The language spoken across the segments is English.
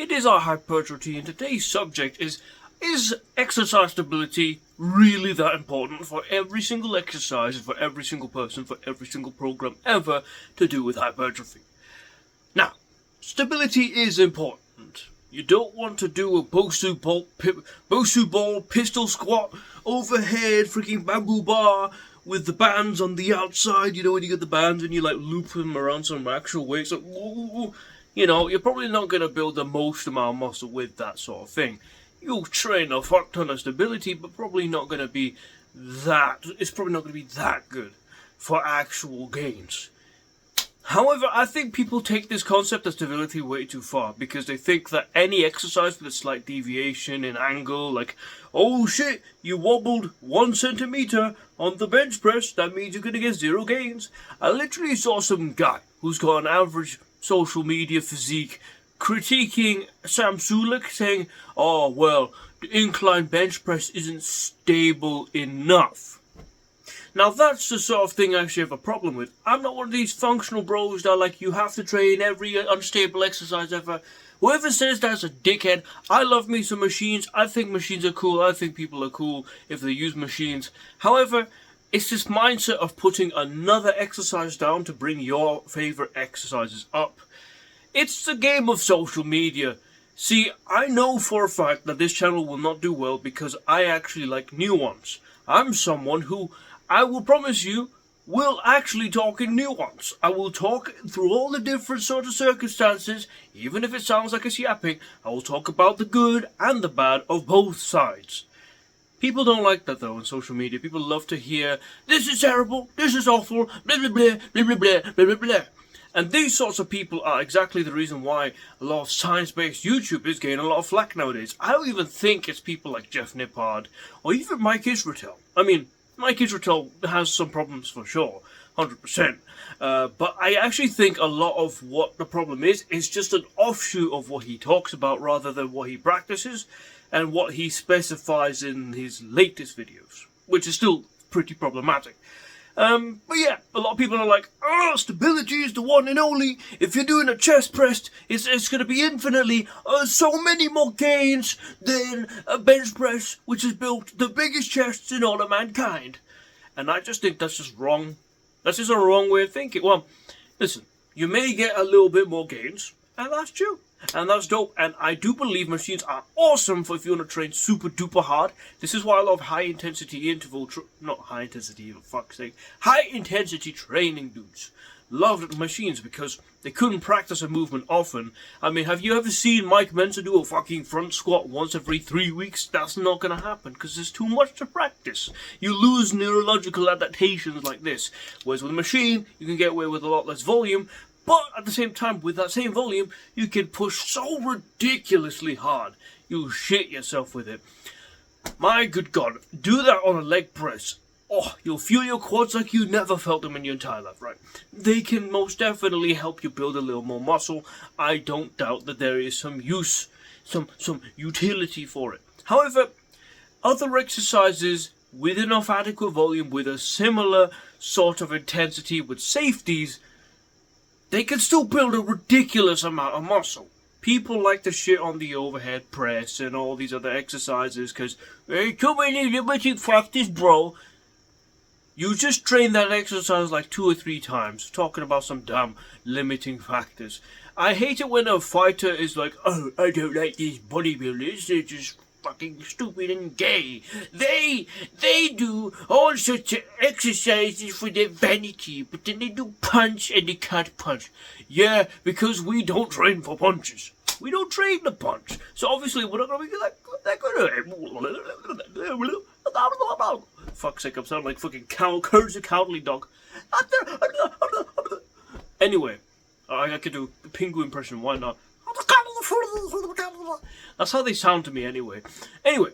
It is our hypertrophy, and today's subject is exercise stability really that important for every single exercise, for every single person, for every single program ever to do with hypertrophy? Now, stability is important. You don't want to do a Bosu ball, pistol squat, overhead, freaking bamboo bar with the bands on the outside. You know when you get the bands and you like loop them around some actual weights. Like, you know, you're probably not going to build the most amount of muscle with that sort of thing. You'll train a fuck ton of stability, but probably not going to be that. It's probably not going to be that good for actual gains. However, I think people take this concept of stability way too far because they think that any exercise with a slight deviation in angle, like, oh shit, you wobbled 1 centimeter on the bench press, that means you're going to get 0 gains. I literally saw some guy who's got an average social media physique critiquing Sam Sulek, saying, oh, well, the incline bench press isn't stable enough. Now, that's the sort of thing I actually have a problem with. I'm not one of these functional bros that are like, you have to train every unstable exercise ever. Whoever says that's a dickhead. I love me some machines. I think machines are cool. I think people are cool if they use machines. However, it's this mindset of putting another exercise down to bring your favorite exercises up. It's the game of social media. See, I know for a fact that this channel will not do well because I actually like nuance. I'm someone who, I will promise you, will actually talk in nuance. I will talk through all the different sort of circumstances, even if it sounds like it's yapping. I will talk about the good and the bad of both sides. People don't like that though on social media. People love to hear, this is terrible, this is awful, blah blah blah, blah blah blah, blah blah blah. And these sorts of people are exactly the reason why a lot of science-based YouTube is getting a lot of flack nowadays. I don't even think it's people like Jeff Nippard or even Mike Israetel. I mean, Mike Israetel has some problems for sure, 100%. But I actually think a lot of what the problem is just an offshoot of what he talks about rather than what he practices and what he specifies in his latest videos, which is still pretty problematic. But yeah, a lot of people are like, oh, stability is the one and only. If you're doing a chest press, it's going to be infinitely so many more gains than a bench press, which has built the biggest chests in all of mankind. And I just think that's just wrong. That's just a wrong way of thinking. Well, listen, you may get a little bit more gains, and that's true. And that's dope. And I do believe machines are awesome for if you want to train super duper hard. This is why I love high intensity high intensity training dudes. Loved machines because they couldn't practice a movement often. I mean, have you ever seen Mike Mensa do a fucking front squat once every 3 weeks? That's not going to happen because there's too much to practice. You lose neurological adaptations like this. Whereas with a machine, you can get away with a lot less volume. But at the same time, with that same volume, you can push so ridiculously hard. You'll shit yourself with it. My good God, do that on a leg press. Oh, you'll feel your quads like you never felt them in your entire life, right? They can most definitely help you build a little more muscle. I don't doubt that there is some use, some utility for it. However, other exercises with enough adequate volume, with a similar sort of intensity, with safeties, they can still build a ridiculous amount of muscle. People like to shit on the overhead press and all these other exercises because, hey, too many limiting factors, bro. You just train that exercise like 2 or 3 times, talking about some damn limiting factors. I hate it when a fighter is like, oh, I don't like these bodybuilders, they're just fucking stupid and gay. They do all sorts of exercises for their vanity, but then they do punch and they can't punch. Yeah, because we don't train for punches. We don't train to punch. So obviously we're not going to be like that good. Fuck's sake, I'm sounding like fucking Curse a Cowardly Dog. Anyway, I could do a Pingu impression, why not? That's how they sound to me anyway. Anyway,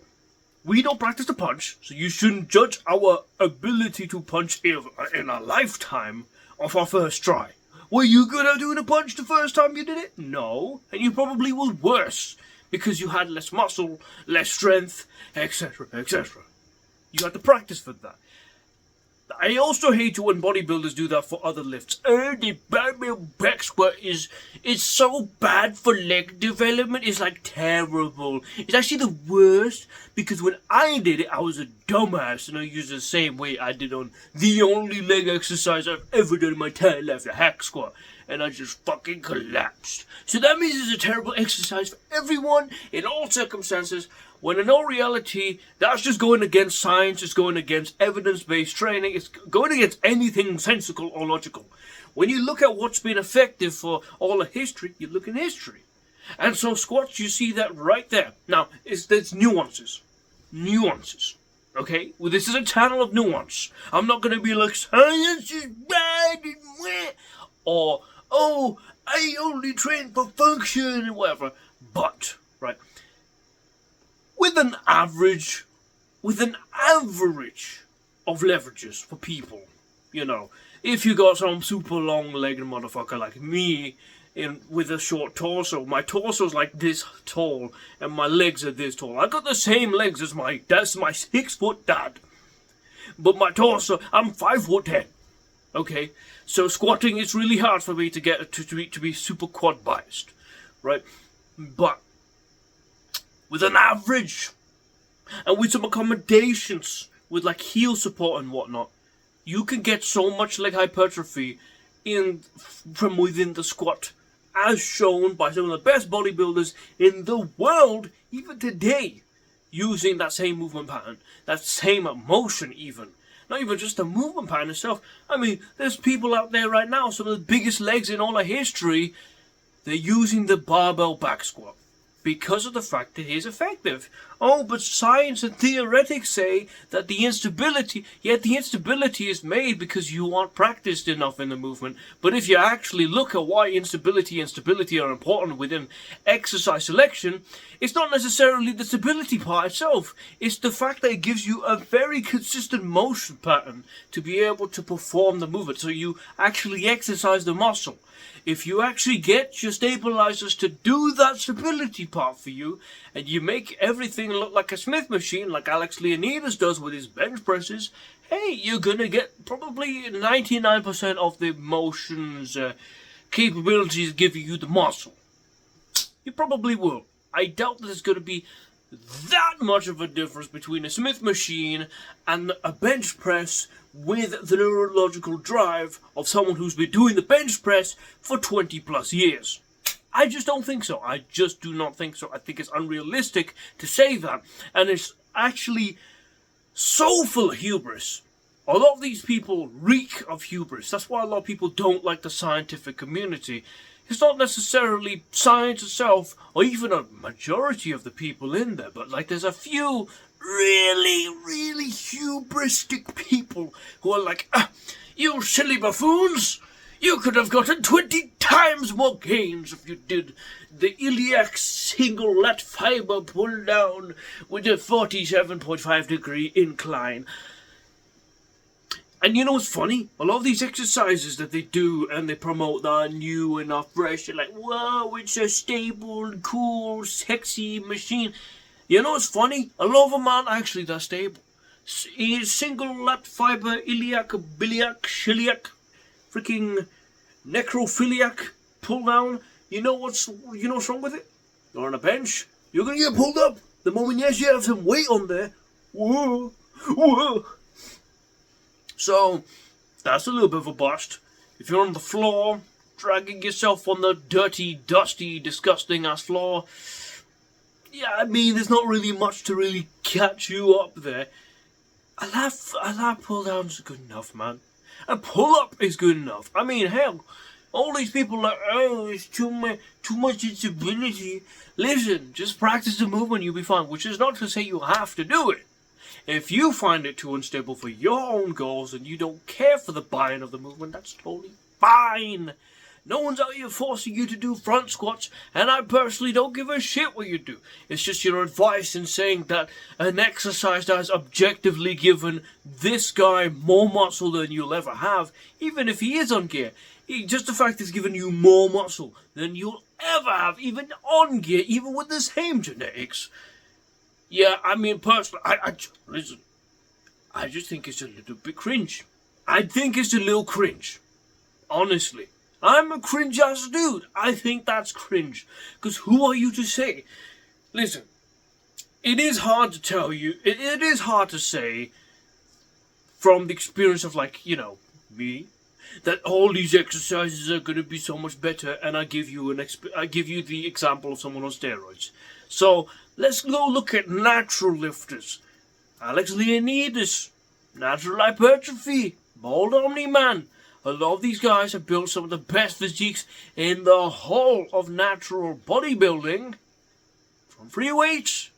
we don't practice the punch, so you shouldn't judge our ability to punch in a lifetime off our first try. Were you good at doing a punch the first time you did it? No, and you probably were worse because you had less muscle, less strength, etc., etc. You had to practice for that. I also hate it when bodybuilders do that for other lifts. The barbell back squat it's so bad for leg development. It's like terrible. It's actually the worst because when I did it, I was a dumbass and I used the same weight I did on the only leg exercise I've ever done in my entire life, the hack squat. And I just fucking collapsed. So that means it's a terrible exercise for everyone in all circumstances. When in all reality, that's just going against science, it's going against evidence-based training, it's going against anything sensical or logical. When you look at what's been effective for all of history, you look in history. And so squats, you see that right there. Now, there's nuances. Nuances. Okay? Well, this is a channel of nuance. I'm not going to be like, science is bad and meh, or, oh, I only train for function and whatever. But, right, with an average of leverages for people, you know, if you got some super long-legged motherfucker like me, with a short torso, my torso's like this tall, and my legs are this tall. I got the same legs as my 6-foot dad, but my torso, I'm 5'10". Okay, so squatting is really hard for me to get to be super quad biased, right? But with an average, and with some accommodations, with heel support and whatnot, you can get so much leg hypertrophy from within the squat, as shown by some of the best bodybuilders in the world, even today, using that same movement pattern, that same motion even. Not even just the movement pattern itself. I mean, there's people out there right now, some of the biggest legs in all of history, they're using the barbell back squat because of the fact that it is effective. Oh, but science and theoretics say that the instability is made because you aren't practiced enough in the movement. But if you actually look at why instability and stability are important within exercise selection, it's not necessarily the stability part itself. It's the fact that it gives you a very consistent motion pattern to be able to perform the movement. So you actually exercise the muscle. If you actually get your stabilizers to do that stability part for you, and you make everything look like a Smith machine, like Alex Leonidas does with his bench presses, hey, you're gonna get probably 99% of the motion's capabilities giving you the muscle. You probably will. I doubt that there's gonna be that much of a difference between a Smith machine and a bench press with the neurological drive of someone who's been doing the bench press for 20 plus years. I just don't think so. I just do not think so. I think it's unrealistic to say that. And it's actually so full of hubris. A lot of these people reek of hubris. That's why a lot of people don't like the scientific community. It's not necessarily science itself, or even a majority of the people in there, but there's a few really, really hubristic people who are like, you silly buffoons! You could have gotten 20 times more gains if you did the iliac single lat fiber pull down with a 47.5 degree incline. And you know what's funny? A lot of these exercises that they do and they promote that are new and are fresh, and like, whoa, it's a stable, cool, sexy machine. You know what's funny? A lot of them aren't actually that stable. Single lat fiber, iliac, biliac, celiac, freaking necrophiliac pull down. You know what's wrong with it? You're on a bench. You're gonna get pulled up. The moment you have some weight on there. Whoa, whoa. So, that's a little bit of a bust. If you're on the floor, dragging yourself on the dirty, dusty, disgusting-ass floor, yeah, I mean, there's not really much to really catch you up there. A lat pull-down's good enough, man. A pull-up is good enough. I mean, hell, all these people are like, oh, it's too much instability. Listen, just practice the movement, you'll be fine. Which is not to say you have to do it. If you find it too unstable for your own goals and you don't care for the buy-in of the movement, that's totally fine. No one's out here forcing you to do front squats, and I personally don't give a shit what you do. It's just your advice in saying that an exercise that has objectively given this guy more muscle than you'll ever have, even if he is on gear. Just the fact it's given you more muscle than you'll ever have, even on gear, even with the same genetics. Yeah, I mean, personally, listen, I just think it's a little bit cringe. I think it's a little cringe. Honestly. I'm a cringe ass dude. I think that's cringe. Because who are you to say? Listen, it is hard to tell you, it is hard to say from the experience of, like, you know, me, that all these exercises are going to be so much better, and I give you the example of someone on steroids. So let's go look at natural lifters. Alex Leonidas, natural hypertrophy, bald Omni-Man. A lot of these guys have built some of the best physiques in the whole of natural bodybuilding from free weights.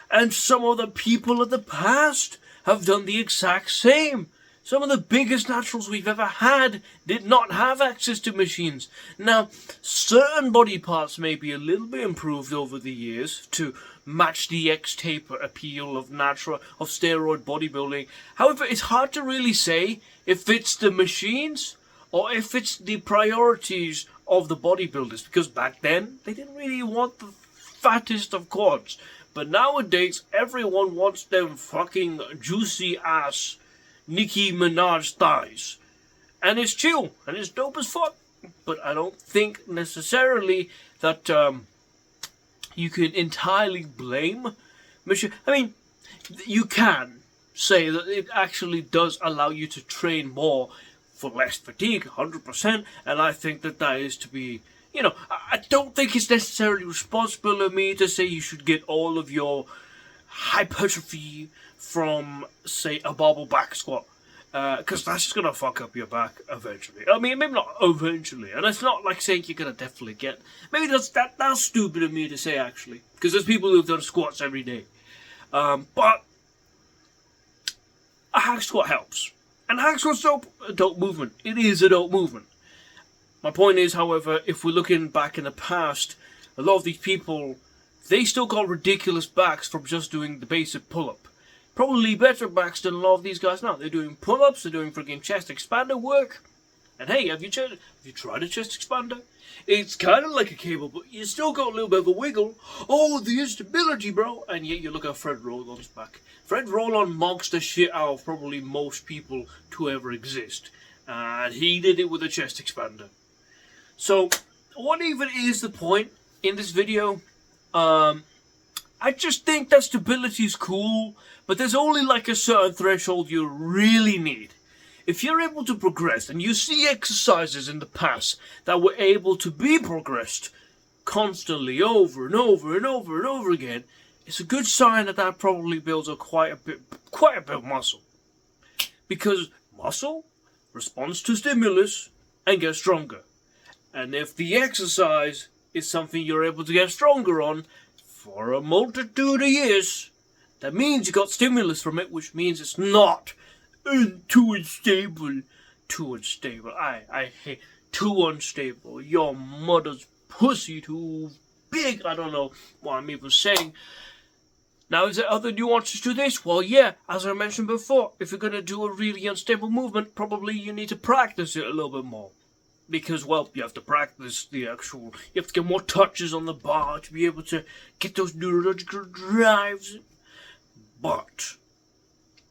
And some of the people of the past have done the exact same. Some of the biggest naturals we've ever had did not have access to machines. Now, certain body parts may be a little bit improved over the years to match the X-taper appeal of steroid bodybuilding. However, it's hard to really say if it's the machines or if it's the priorities of the bodybuilders, because back then they didn't really want the fattest of quads. But nowadays, everyone wants them fucking juicy ass Nicki Minaj thighs. And it's chill, and it's dope as fuck. But I don't think necessarily that you can entirely blame machine. I mean, you can say that it actually does allow you to train more for less fatigue, 100%. And I think that that is to be... You know, I don't think it's necessarily responsible of me to say you should get all of your hypertrophy from, say, a barbell back squat. Because that's just going to fuck up your back eventually. I mean, maybe not eventually. And it's not like saying you're going to definitely get... Maybe that's stupid of me to say, actually. Because there's people who've done squats every day. But a hack squat helps. And hack squat's a dope movement. It is a dope movement. My point is, however, if we're looking back in the past, a lot of these people, they still got ridiculous backs from just doing the basic pull-up. Probably better backs than a lot of these guys now. They're doing pull-ups, they're doing freaking chest expander work. And hey, have you tried a chest expander? It's kind of like a cable, but you still got a little bit of a wiggle. Oh, the instability, bro. And yet you look at Fred Rollon's back. Fred Rollon mocks the shit out of probably most people to ever exist. And he did it with a chest expander. So, what even is the point in this video? I just think that stability is cool, but there's only like a certain threshold you really need. If you're able to progress, and you see exercises in the past that were able to be progressed constantly over and over and over and over again, it's a good sign that probably builds quite a bit of muscle. Because muscle responds to stimulus and gets stronger. And if the exercise is something you're able to get stronger on for a multitude of years, that means you got stimulus from it, which means it's not too unstable. Too unstable. I hate too unstable. Your mother's pussy too big. I don't know what I'm even saying. Now, is there other nuances to this? Well, yeah, as I mentioned before, if you're going to do a really unstable movement, probably you need to practice it a little bit more. Because, well, you have to practice you have to get more touches on the bar to be able to get those neurological drives. But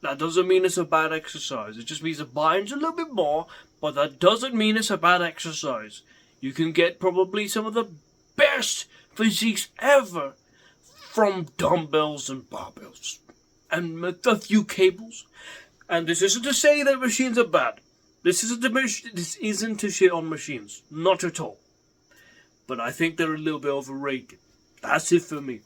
that doesn't mean it's a bad exercise. It just means it binds a little bit more, but that doesn't mean it's a bad exercise. You can get probably some of the best physiques ever from dumbbells and barbells and a few cables. And this isn't to say that machines are bad. This isn't to shit on machines. Not at all. But I think they're a little bit overrated. That's it for me.